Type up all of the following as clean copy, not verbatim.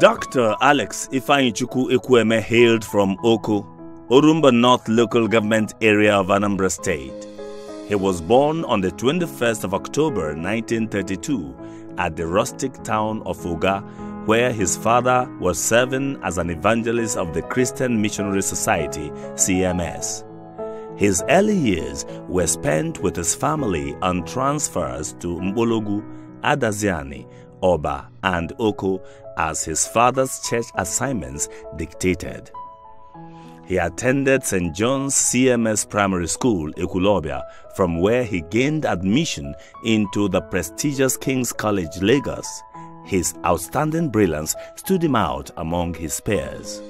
Dr. Alex Ifeanyichukwu Ekwueme hailed from Oko, Orumba North local government area of Anambra State. He was born on the 21st of October 1932 at the rustic town of Uga, where his father was serving as an evangelist of the Christian Missionary Society, CMS. His early years were spent with his family on transfers to Mbologu, Adaziani, Oba, and Oko as his father's church assignments dictated. He attended St. John's CMS Primary School, Ekwueme, from where he gained admission into the prestigious King's College, Lagos. His outstanding brilliance stood him out among his peers.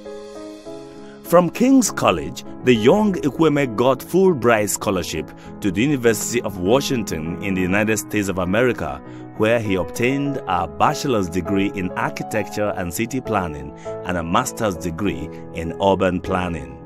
From King's College, the young Ekwueme got Fulbright scholarship to the University of Washington in the United States of America, where he obtained a bachelor's degree in architecture and city planning and a master's degree in urban planning.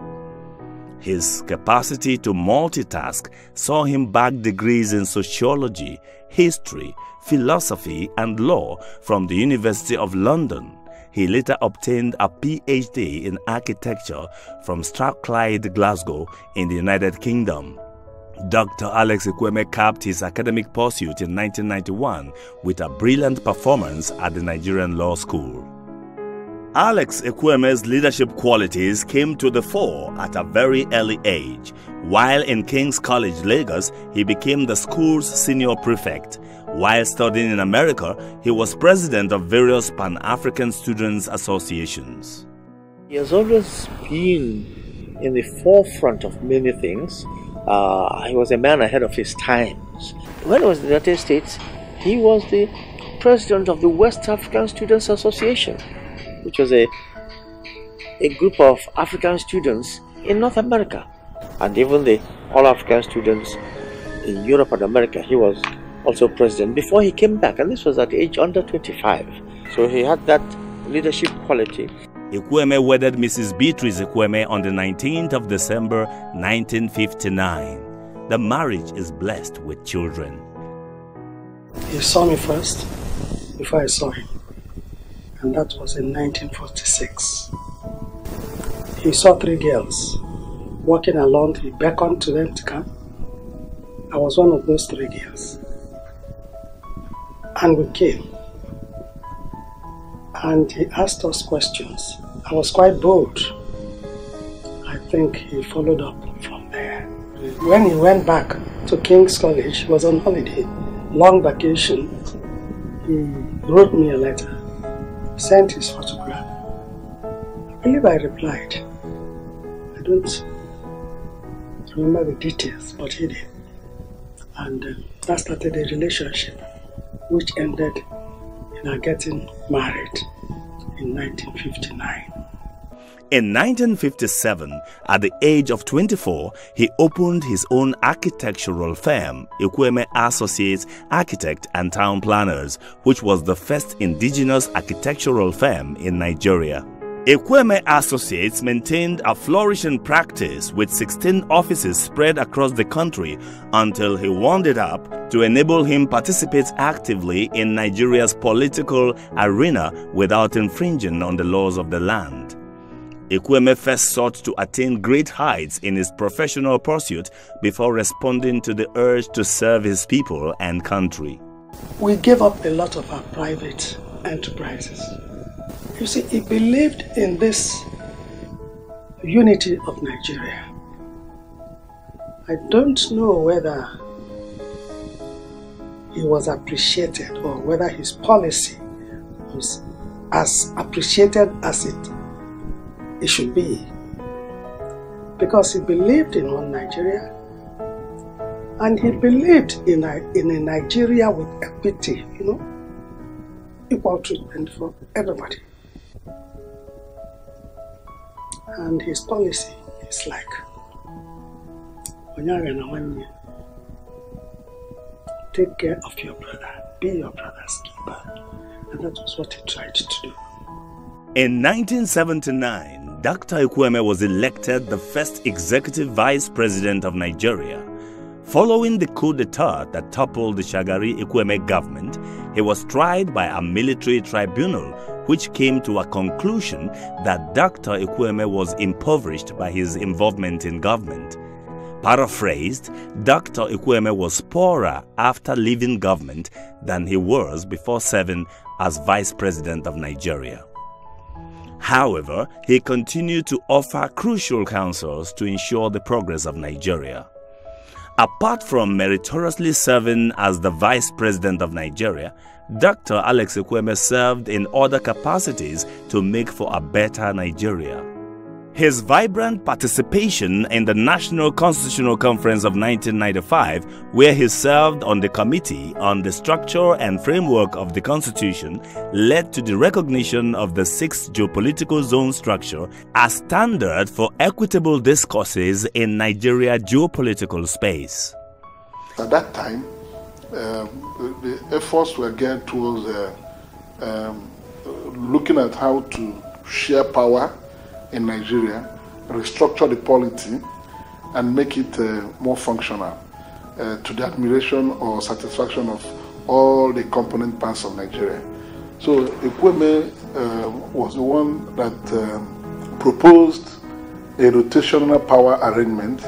His capacity to multitask saw him bag degrees in sociology, history, philosophy, and law from the University of London. He later obtained a PhD in architecture from Strathclyde, Glasgow, in the United Kingdom. Dr. Alex Ekwueme capped his academic pursuit in 1991 with a brilliant performance at the Nigerian Law School. Alex Ekwueme's leadership qualities came to the fore at a very early age. While in King's College, Lagos, he became the school's senior prefect. While studying in America, he was president of various Pan-African students' associations. He has always been in the forefront of many things. He was a man ahead of his times. When he was in the United States, he was the president of the West African Students Association, which was a group of African students in North America. And even the All-African students in Europe and America, he was also president before he came back, and this was at age under 25. So he had that leadership quality. Ekwueme wedded Mrs. Beatrice Ekwueme on the 19th of December 1959. The marriage is blessed with children. He saw me first before I saw him, and that was in 1946. He saw 3 girls walking along. He beckoned to them to come. I was one of those 3 girls. And we came, and he asked us questions. I was quite bold. I think he followed up from there. When he went back to King's College, he was on holiday, long vacation. He wrote me a letter, sent his photograph. I believe I replied. I don't remember the details, but he did. And that started a relationship, which ended in our getting married in 1959. In 1957, at the age of 24, he opened his own architectural firm, Ekwueme Associates Architect and Town Planners, which was the first indigenous architectural firm in Nigeria. Ekwueme Associates maintained a flourishing practice with 16 offices spread across the country until he wound it up to enable him participate actively in Nigeria's political arena without infringing on the laws of the land. Ekwueme first sought to attain great heights in his professional pursuit before responding to the urge to serve his people and country. We gave up a lot of our private enterprises. You see, he believed in this unity of Nigeria. I don't know whether he was appreciated or whether his policy was as appreciated as it should be. Because he believed in one Nigeria, and he believed in a Nigeria with equity, equal treatment for everybody. And his policy is like, take care of your brother, be your brother's keeper. And that was what he tried to do. In 1979, Dr. Ekwueme was elected the first executive vice president of Nigeria. Following the coup d'etat that toppled the Shagari Ekwueme government, He was tried by a military tribunal which came to a conclusion that Dr. Ekwueme was impoverished by his involvement in government. Paraphrased, Dr. Ekwueme was poorer after leaving government than he was before serving as Vice President of Nigeria. However, he continued to offer crucial counsels to ensure the progress of Nigeria. Apart from meritoriously serving as the Vice President of Nigeria, Dr. Alex Ekwueme served in other capacities to make for a better Nigeria. His vibrant participation in the National Constitutional Conference of 1995, where he served on the Committee on the Structure and Framework of the Constitution, led to the recognition of the 6th geopolitical zone structure as standard for equitable discourses in Nigeria geopolitical space. At that time, the efforts were geared towards looking at how to share power in Nigeria, restructure the polity, and make it more functional to the admiration or satisfaction of all the component parts of Nigeria. So Ekwueme was the one that proposed a rotational power arrangement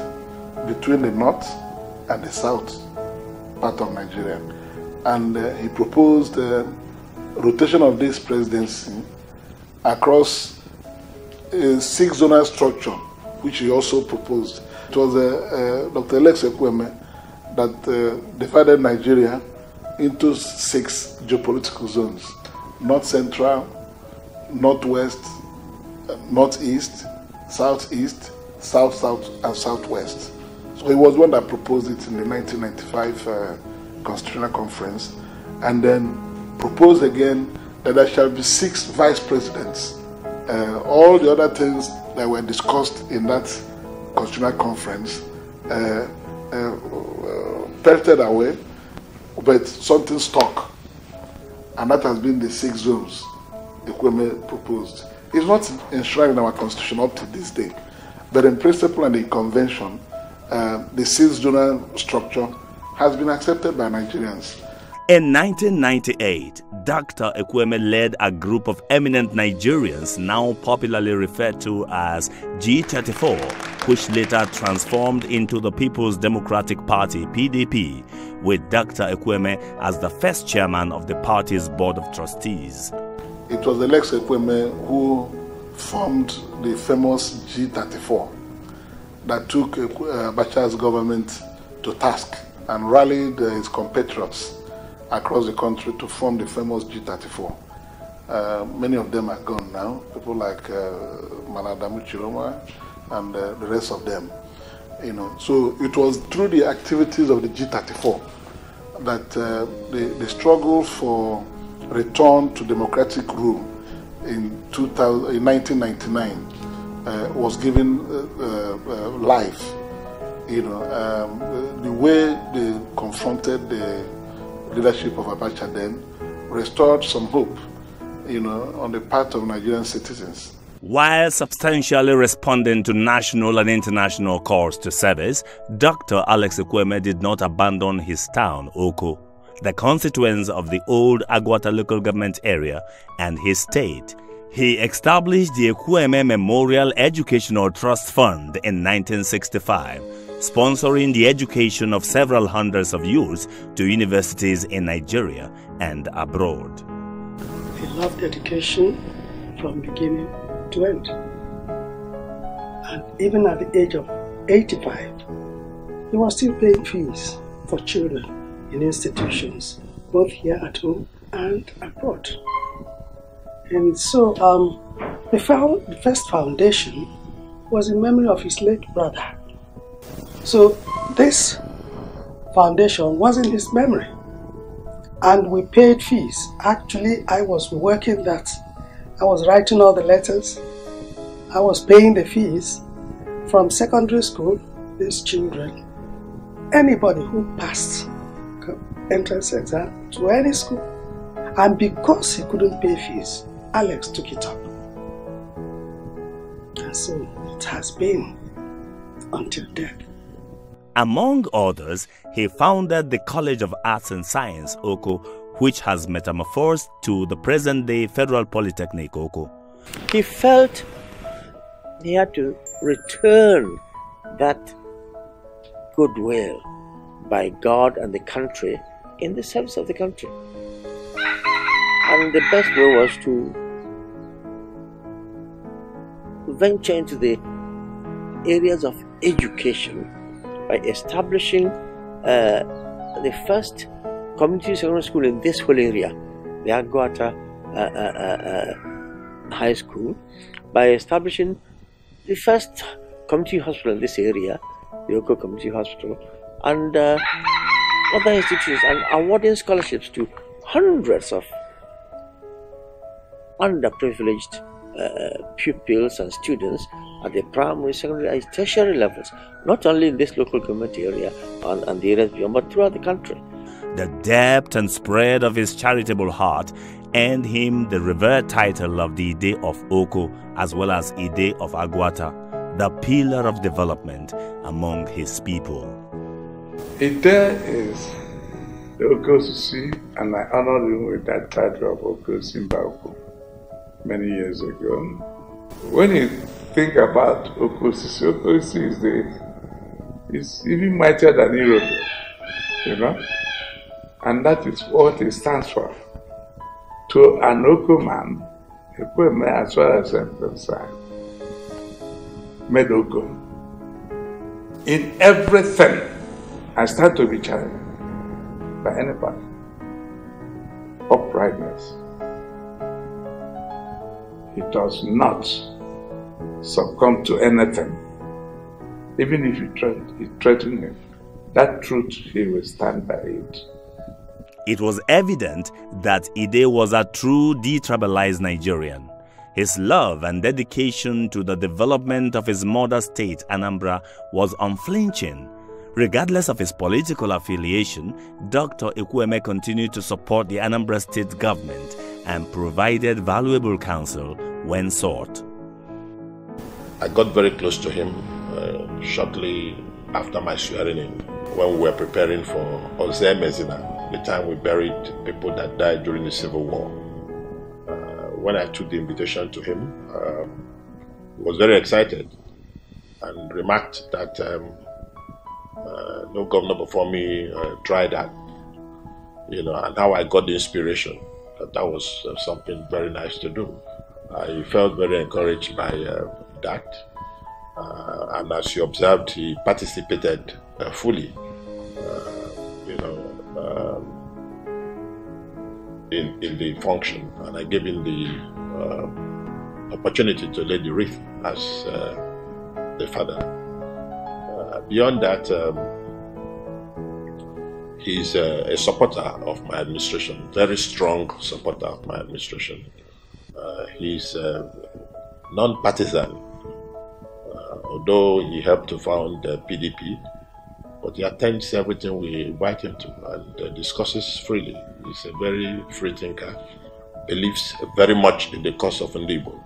between the north and the south part of Nigeria. And he proposed rotation of this presidency across a 6-zonal structure, which he also proposed. It was Dr. Alex Ekwueme that divided Nigeria into 6 geopolitical zones: North Central, Northwest, Northeast, Southeast, South-South, and Southwest. So he was one that proposed it in the 1995 Constitutional Conference, and then proposed again that there shall be 6 vice presidents. All the other things that were discussed in that Constitutional Conference pelted away, but something stuck, and that has been the 6 zones Ekwueme proposed. It's not enshrined in our Constitution up to this day, but in principle and in convention, the 6-zonal structure has been accepted by Nigerians. In 1998, Dr. Ekwueme led a group of eminent Nigerians, now popularly referred to as G34, which later transformed into the People's Democratic Party (PDP), with Dr. Ekwueme as the first chairman of the party's board of trustees. It was Alex Ekwueme who formed the famous G34 that took Abacha's government to task and rallied his compatriots across the country to form the famous G34. Many of them are gone now, people like Maladamu Chiroma and the rest of them. So it was through the activities of the G34 that the struggle for return to democratic rule in 1999 was given life. The way they confronted the leadership of Abacha then restored some hope, on the part of Nigerian citizens. While substantially responding to national and international calls to service, Dr. Alex Ekwueme did not abandon his town, Oko, the constituents of the old Agwata local government area, and his state. He established the Ekwueme Memorial Educational Trust Fund in 1965, sponsoring the education of several hundreds of youths to universities in Nigeria and abroad. He loved education from beginning to end. And even at the age of 85, he was still paying fees for children in institutions, both here at home and abroad. And so the first foundation was in memory of his late brother. So this foundation was in his memory, and we paid fees. Actually, I was working that. I was writing all the letters. I was paying the fees from secondary school. These children, anybody who passed entrance exam to any school, and because he couldn't pay fees, Alex took it up. And so it has been until death. Among others, he founded the College of Arts and Science, Oko, which has metamorphosed to the present-day Federal Polytechnic, Oko. He felt he had to return that goodwill by God and the country in the service of the country. And the best way was to venture into the areas of education by establishing the first community secondary school in this whole area, the Agwata High School, by establishing the first community hospital in this area, the Oko Community Hospital, and other institutions, and awarding scholarships to hundreds of underprivileged pupils and students at the primary, secondary, and tertiary levels, not only in this local community area and the areas beyond, but throughout the country. The depth and spread of his charitable heart earned him the revered title of the Ide of Oko, as well as Ide of Agwata, the pillar of development among his people. Ide is the Okosisi, and I honored him with that title of Okosimbaku many years ago. When you think about Okosisi, Okosisi is even mightier than Europe, you know, and that is what it stands for. To an Oko man, Ekwueme, as far as I'm concerned, made Oko. In everything, I start to be challenged by anybody. Uprightness. He does not succumb to anything. Even if you threaten him, that truth, he will stand by it. It was evident that Ide was a true detribalized Nigerian. His love and dedication to the development of his mother state, Anambra, was unflinching. Regardless of his political affiliation, Dr. Ekwueme continued to support the Anambra state government and provided valuable counsel when sought. I got very close to him shortly after my swearing-in, when we were preparing for Ozemezina, the time we buried people that died during the Civil War. When I took the invitation to him, he was very excited and remarked that no governor before me tried that, you know, and how I got the inspiration. That was something very nice to do. I felt very encouraged by that, and as you observed, he participated fully, you know, in the function, and I gave him the opportunity to lay the wreath as the father. Beyond that, he's a supporter of my administration, very strong supporter of my administration. He's non-partisan, although he helped to found the PDP, but he attends everything we invite him to and discusses freely. He's a very free thinker, believes very much in the cause of Ndibo.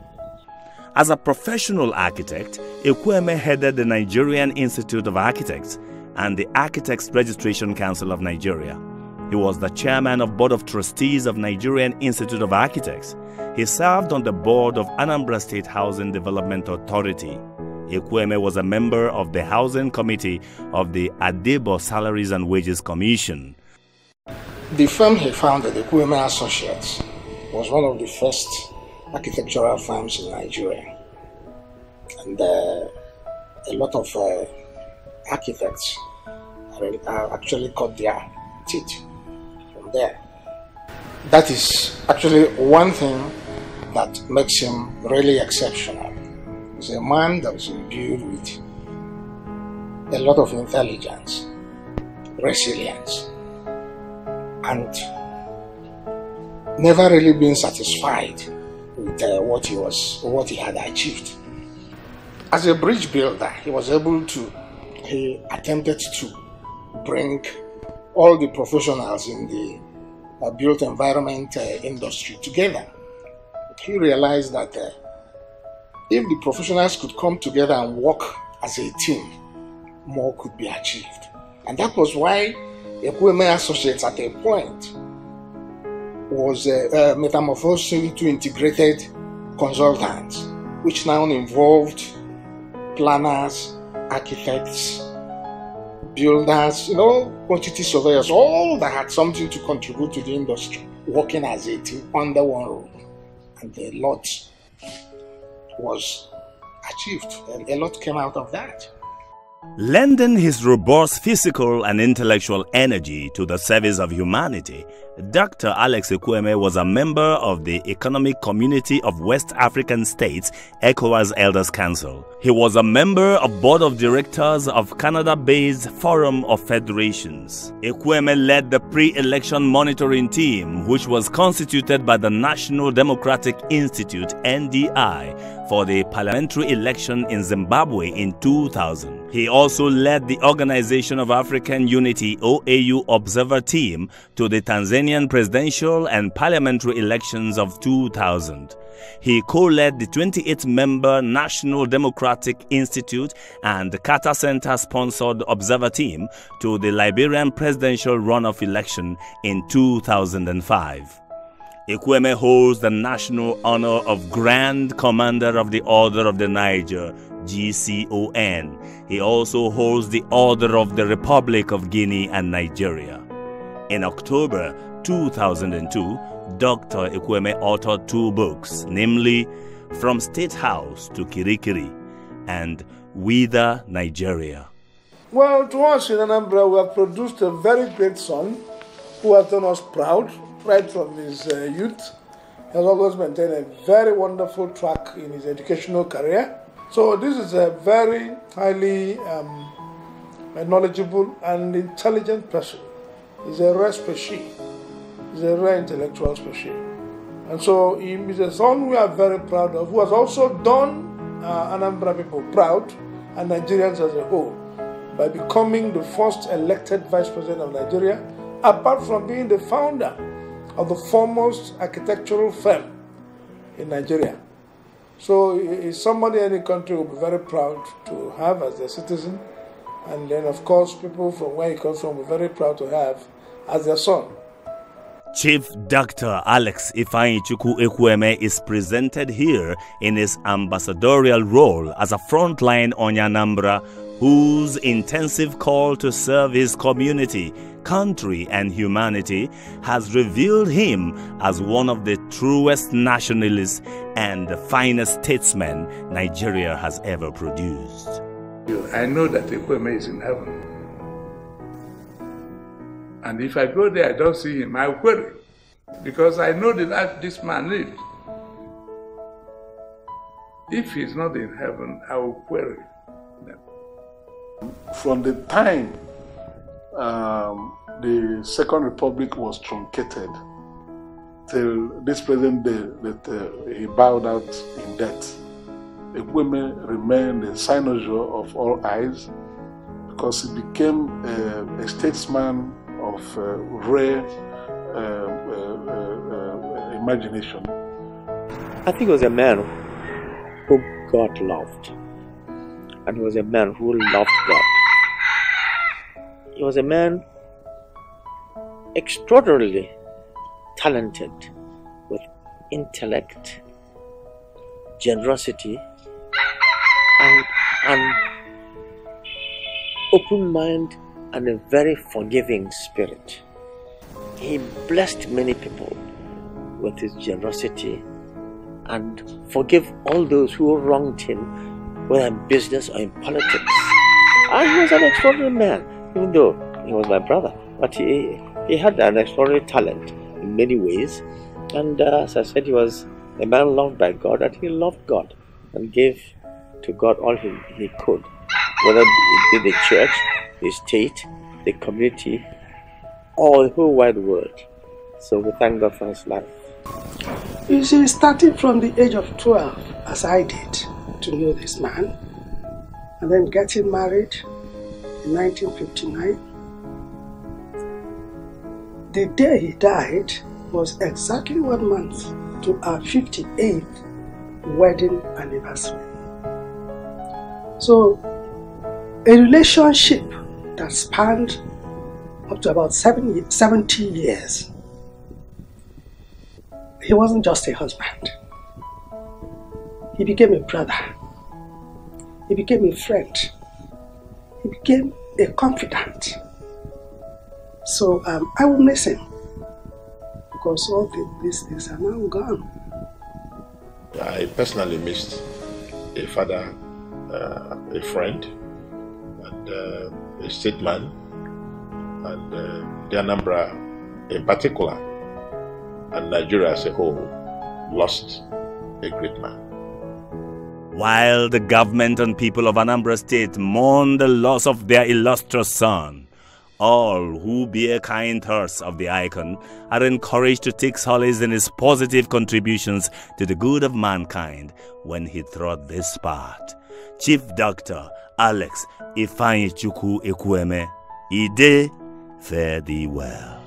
As a professional architect, Ekwueme headed the Nigerian Institute of Architects and the Architects Registration Council of Nigeria. He was the chairman of Board of Trustees of Nigerian Institute of Architects. He served on the board of Anambra State Housing Development Authority. Ekwueme was a member of the Housing Committee of the Adebo Salaries and Wages Commission. The firm he founded, Ekwueme Associates, was one of the first architectural firms in Nigeria. And a lot of architects actually cut their teeth from there. That is actually one thing that makes him really exceptional. He's a man that was imbued with a lot of intelligence, resilience, and never really been satisfied with what he had achieved. As a bridge builder, he attempted to bring all the professionals in the built environment industry together. He realized that if the professionals could come together and work as a team, more could be achieved. And that was why Ekwueme Associates at a point was metamorphosed into integrated consultants, which now involved planners, architects, builders, quantity surveyors, all that had something to contribute to the industry, working as a team under one roof. And a lot was achieved, and a lot came out of that. Lending his robust physical and intellectual energy to the service of humanity, Dr. Alex Ekwueme was a member of the Economic Community of West African States, ECOWAS Elders Council. He was a member of Board of Directors of Canada-based Forum of Federations. Ekwueme led the pre-election monitoring team, which was constituted by the National Democratic Institute, NDI, for the parliamentary election in Zimbabwe in 2000. He also led the Organization of African Unity OAU Observer Team to the Tanzanian presidential and parliamentary elections of 2000. He co-led the 28-member National Democratic Institute and the Carter Center-sponsored Observer Team to the Liberian presidential runoff election in 2005. Ekwueme holds the national honor of Grand Commander of the Order of the Niger, GCON. He also holds the Order of the Republic of Guinea and Nigeria. In October 2002, Dr. Ekwueme authored 2 books, namely From State House to Kirikiri and Wither Nigeria. Well, to us in Anambra, we have produced a very great son who has done us proud right from his youth. He has always maintained a very wonderful track in his educational career. So this is a very highly knowledgeable and intelligent person. He's a rare species. He's a rare intellectual species. And so he is a son we are very proud of, who has also done Anambra people proud and Nigerians as a whole by becoming the first elected vice president of Nigeria, apart from being the founder of the foremost architectural firm in Nigeria. So he's somebody any country will be very proud to have as their citizen. And then, of course, people from where he comes from will be very proud to have as their son. Chief Dr. Alex Ifeanyichukwu Ekwueme is presented here in his ambassadorial role as a frontline Onye Anambra whose intensive call to serve his community, country, and humanity has revealed him as one of the truest nationalists and the finest statesmen Nigeria has ever produced. I know that Ekwueme is in heaven. And if I go there, I don't see him, I worry. Because I know the life this man lived. If he's not in heaven, I will query them. From the time the Second Republic was truncated till this present day that he bowed out in death, Ekwueme remained a cynosure of all eyes because he became a statesman of rare imagination. I think he was a man who God loved, and he was a man who loved God. He was a man extraordinarily talented with intellect, generosity, and open mind and a very forgiving spirit. He blessed many people with his generosity and forgave all those who wronged him, whether in business or in politics. And he was an extraordinary man, even though he was my brother. But he had an extraordinary talent in many ways. And as I said, he was a man loved by God, and he loved God and gave to God all he could, whether it be the church, the state, the community, or the whole wide world. So we thank God for his life. You see, starting from the age of 12, as I did, to know this man, and then getting married in 1959, the day he died was exactly 1 month to our 58th wedding anniversary. So, a relationship that spanned up to about 70 years he wasn't just a husband. He became a brother. He became a friend. He became a confidant. So I will miss him because all these things are now gone. I personally missed a father, a friend, and a statesman, and the Anambra in particular, and Nigeria as a whole, lost a great man. While the government and people of Anambra State mourn the loss of their illustrious son, all who bear kind thoughts of the icon are encouraged to take solace in his positive contributions to the good of mankind when he trod this path. Chief Dr. Alex Ekwueme, Ide, fare thee well.